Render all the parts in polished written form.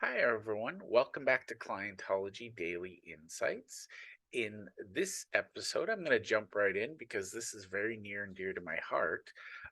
Hi, everyone. Welcome back to Clientology Daily Insights. In this episode, I'm going to jump right in because this is very near and dear to my heart.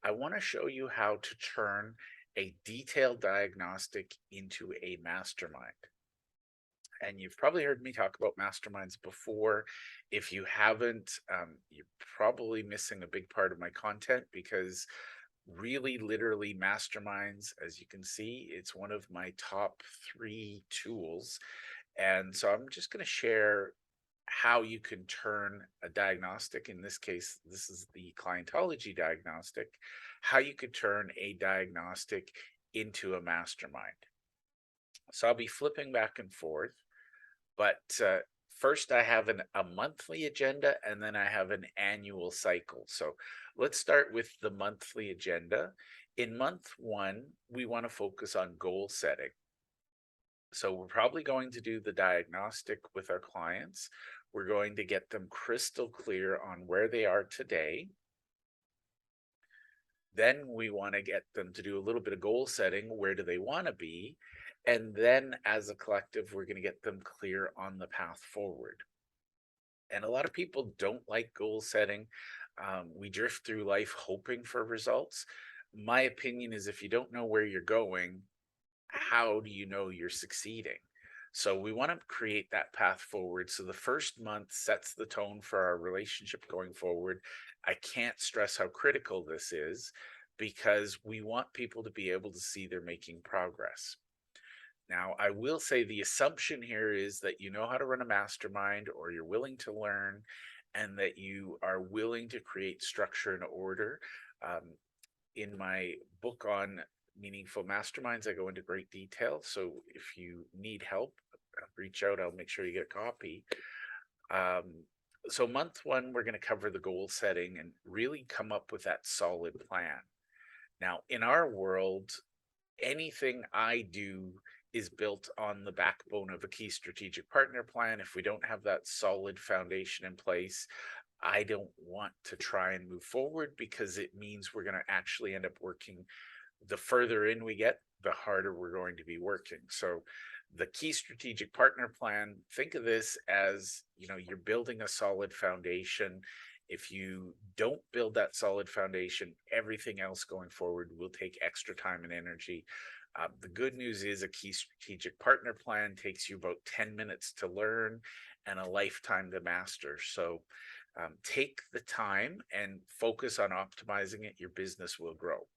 I want to show you how to turn a detailed diagnostic into a mastermind. And you've probably heard me talk about masterminds before. If you haven't, you're probably missing a big part of my content because really literally masterminds, as you can see, it's one of my top three tools. And so I'm just going to share how you can turn a diagnostic, in this case this is the clientology diagnostic, how you could turn a diagnostic into a mastermind. So I'll be flipping back and forth, but first I have a monthly agenda, and then I have an annual cycle. So let's start with the monthly agenda. In month one, we want to focus on goal setting. So we're probably going to do the diagnostic with our clients. We're going to get them crystal clear on where they are today. Then we want to get them to do a little bit of goal setting. Where do they want to be? And then as a collective, we're going to get them clear on the path forward. And a lot of people don't like goal setting. We drift through life hoping for results. My opinion is if you don't know where you're going, how do you know you're succeeding? So we want to create that path forward. So the first month sets the tone for our relationship going forward. I can't stress how critical this is because we want people to be able to see they're making progress. Now, I will say the assumption here is that you know how to run a mastermind, or you're willing to learn, and that you are willing to create structure and order. Um, in my book on meaningful masterminds, I go into great detail. So if you need help, reach out. I'll make sure you get a copy. So month one, we're going to cover the goal setting and really come up with that solid plan. Now, in our world, anything I do is built on the backbone of a key strategic partner plan. If we don't have that solid foundation in place, I don't want to try and move forward because it means we're going to actually end up working. The further in we get, the harder we're going to be working. So the key strategic partner plan, think of this as, you're building a solid foundation. If you don't build that solid foundation, everything else going forward will take extra time and energy. The good news is a key strategic partner plan takes you about 10 minutes to learn and a lifetime to master. So take the time and focus on optimizing it. Your business will grow.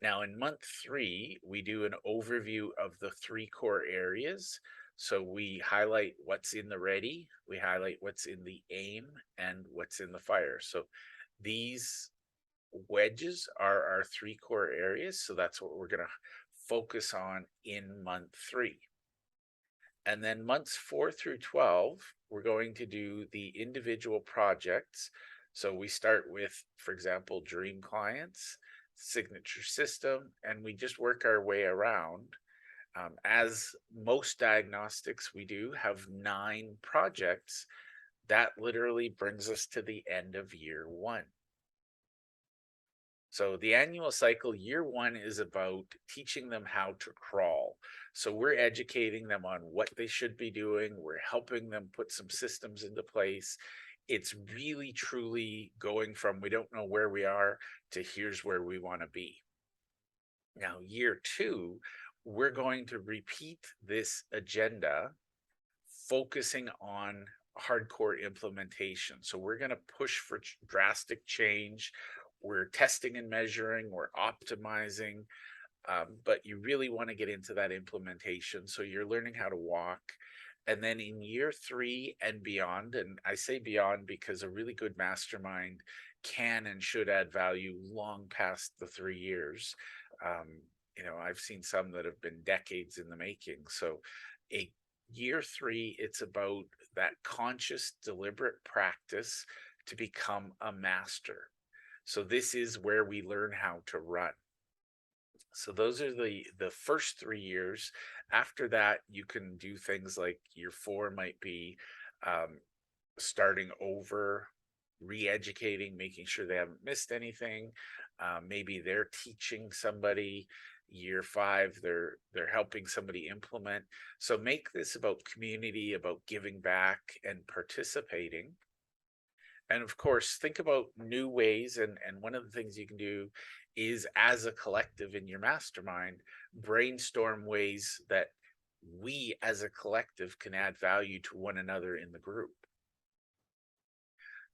Now, in month three, we do an overview of the three core areas. So we highlight what's in the ready, we highlight what's in the aim, and what's in the fire. So these wedges are our three core areas. So that's what we're going to focus on in month three. And then months 4 through 12, we're going to do the individual projects. So we start with, for example, dream clients, signature system, and we just work our way around. As most diagnostics we do have 9 projects, that literally brings us to the end of year one. So the annual cycle, year one is about teaching them how to crawl. So we're educating them on what they should be doing. We're helping them put some systems into place. It's really, truly going from we don't know where we are to here's where we want to be. Now, year two, we're going to repeat this agenda, focusing on hardcore implementation. So we're going to push for drastic change. We're testing and measuring, we're optimizing, but you really want to get into that implementation. So you're learning how to walk. And then in year three and beyond, and I say beyond because a really good mastermind can and should add value long past the 3 years. I've seen some that have been decades in the making. So a year three, it's about that conscious, deliberate practice to become a master. So this is where we learn how to run. So those are the first 3 years. After that, you can do things like year four might be starting over, re-educating, making sure they haven't missed anything. Maybe they're teaching somebody. year 5, they're helping somebody implement. So make this about community, about giving back and participating. And of course, think about new ways. And one of the things you can do is, as a collective in your mastermind, brainstorm ways that we as a collective can add value to one another in the group.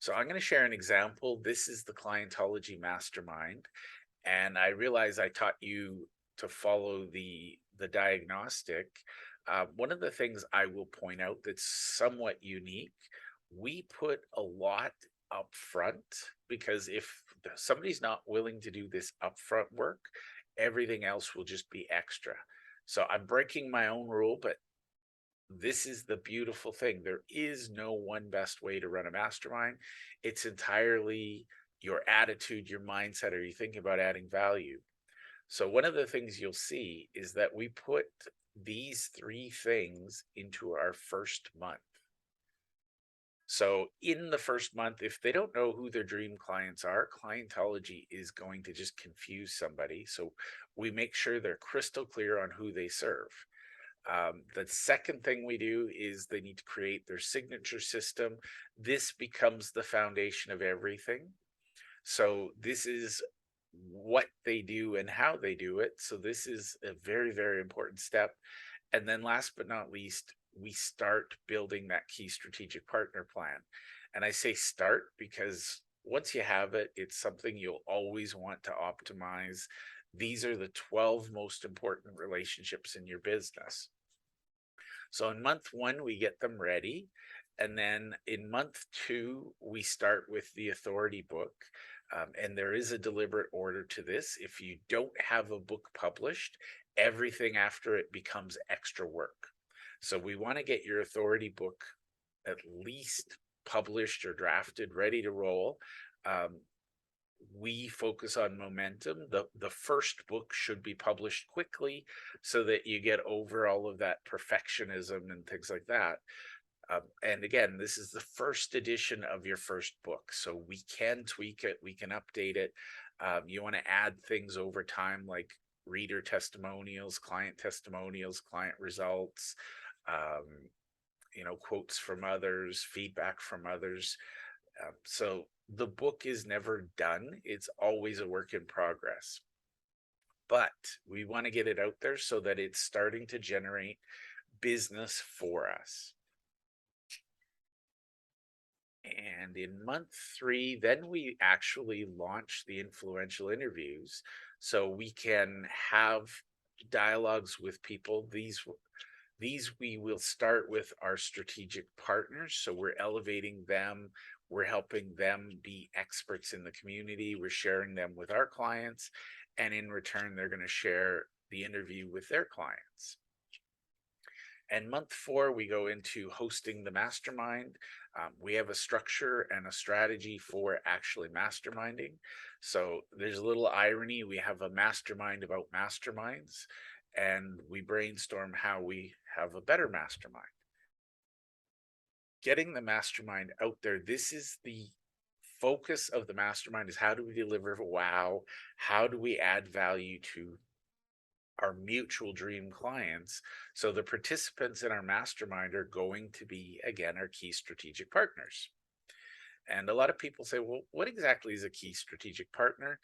So I'm going to share an example. This is the Clientology Mastermind. And I realize I taught you to follow the diagnostic. One of the things I will point out that's somewhat unique, we put a lot up front, because if somebody's not willing to do this upfront work, everything else will just be extra. So I'm breaking my own rule, but this is the beautiful thing. There is no one best way to run a mastermind. It's entirely your attitude, your mindset. Are you thinking about adding value? So one of the things you'll see is that we put these 3 things into our first month. So in the first month, if they don't know who their dream clients are, Clientology is going to just confuse somebody. So we make sure they're crystal clear on who they serve. The second thing we do is they need to create their signature system. This becomes the foundation of everything. So this is what they do and how they do it. So this is a very, very important step. And then last but not least, we start building that key strategic partner plan. And I say start because once you have it, it's something you'll always want to optimize. These are the 12 most important relationships in your business. So in month 1, we get them ready. And then in month 2, we start with the authority book. And there is a deliberate order to this. If you don't have a book published, everything after it becomes extra work. So we want to get your authority book at least published or drafted, ready to roll. We focus on momentum. The first book should be published quickly so that you get over all of that perfectionism and things like that. And again, this is the first edition of your first book, so we can tweak it, we can update it. You want to add things over time, like reader testimonials, client results, quotes from others, feedback from others. So the book is never done. It's always a work in progress. But we want to get it out there so that it's starting to generate business for us. And in month 3, then we actually launch the influential interviews. So we can have dialogues with people. These we will start with our strategic partners. So we're elevating them. We're helping them be experts in the community. We're sharing them with our clients. And in return, they're going to share the interview with their clients. And month 4, we go into hosting the mastermind. We have a structure and a strategy for actually masterminding. So there's a little irony. We have a mastermind about masterminds, and we brainstorm how we have a better mastermind. Getting the mastermind out there, this is the focus of the mastermind, is how do we deliver wow? How do we add value to our mutual dream clients? So the participants in our mastermind are going to be, again, our key strategic partners. And a lot of people say, well, what exactly is a key strategic partner?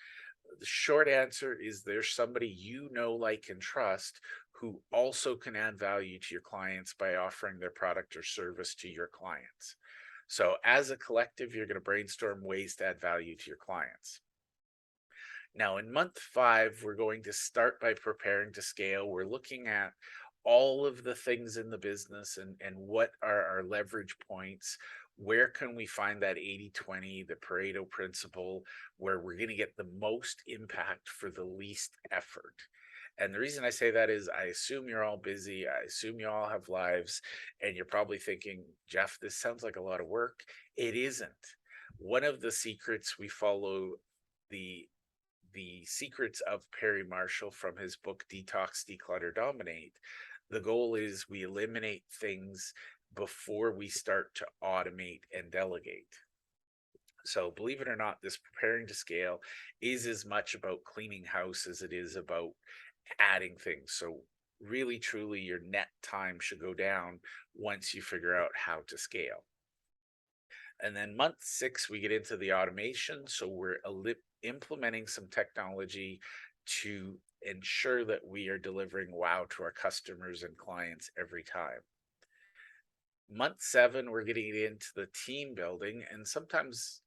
The short answer is there's somebody you know, like, and trust who also can add value to your clients by offering their product or service to your clients. So as a collective, you're going to brainstorm ways to add value to your clients. Now, in month 5, we're going to start by preparing to scale. We're looking at all of the things in the business and what are our leverage points. Where can we find that 80-20, the Pareto principle, where we're going to get the most impact for the least effort? And the reason I say that is I assume you're all busy. I assume you all have lives, and you're probably thinking, Jeff, this sounds like a lot of work. It isn't. One of the secrets, we follow the secrets of Perry Marshall from his book Detox, Declutter, Dominate. The goal is we eliminate things before we start to automate and delegate. So believe it or not, this preparing to scale is as much about cleaning house as it is about adding things. So really, truly, your net time should go down once you figure out how to scale. And then month 6, we get into the automation. So we're implementing some technology to ensure that we are delivering wow to our customers and clients every time. Month 7, we're getting into the team building. And sometimes,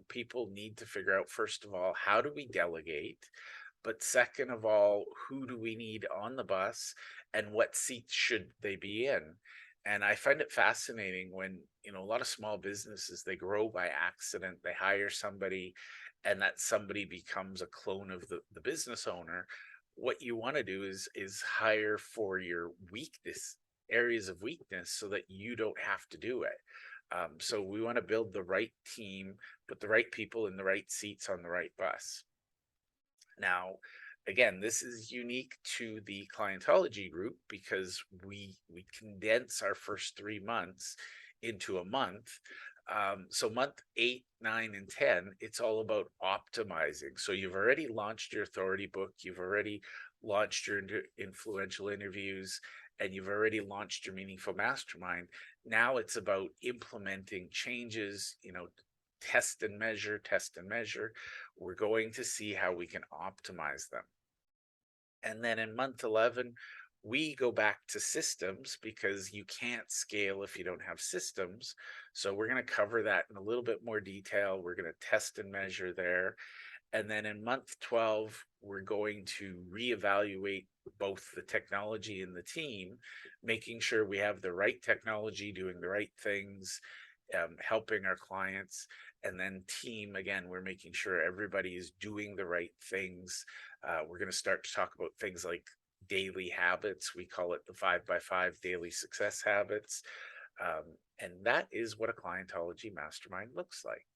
people need to figure out, first of all, how do we delegate? But second of all, who do we need on the bus and what seats should they be in? And I find it fascinating when, a lot of small businesses, they grow by accident. They hire somebody and that somebody becomes a clone of the business owner. What you want to do is hire for your weakness, areas of weakness, so that you don't have to do it. So we want to build the right team, put the right people in the right seats on the right bus. Now, again, this is unique to the Clientology group because we condense our first 3 months into a month. So month 8, 9, and 10, it's all about optimizing. So you've already launched your authority book, you've already launched your influential interviews, and you've already launched your meaningful mastermind. Now it's about implementing changes, test and measure, test and measure. We're going to see how we can optimize them. And then in month 11, we go back to systems because you can't scale if you don't have systems. So we're going to cover that in a little bit more detail. We're going to test and measure there. And then in month 12, we're going to reevaluate both the technology and the team, making sure we have the right technology, doing the right things, helping our clients. And then team, again, we're making sure everybody is doing the right things. We're going to start to talk about things like daily habits. We call it the 5x5 daily success habits. And that is what a Clientology mastermind looks like.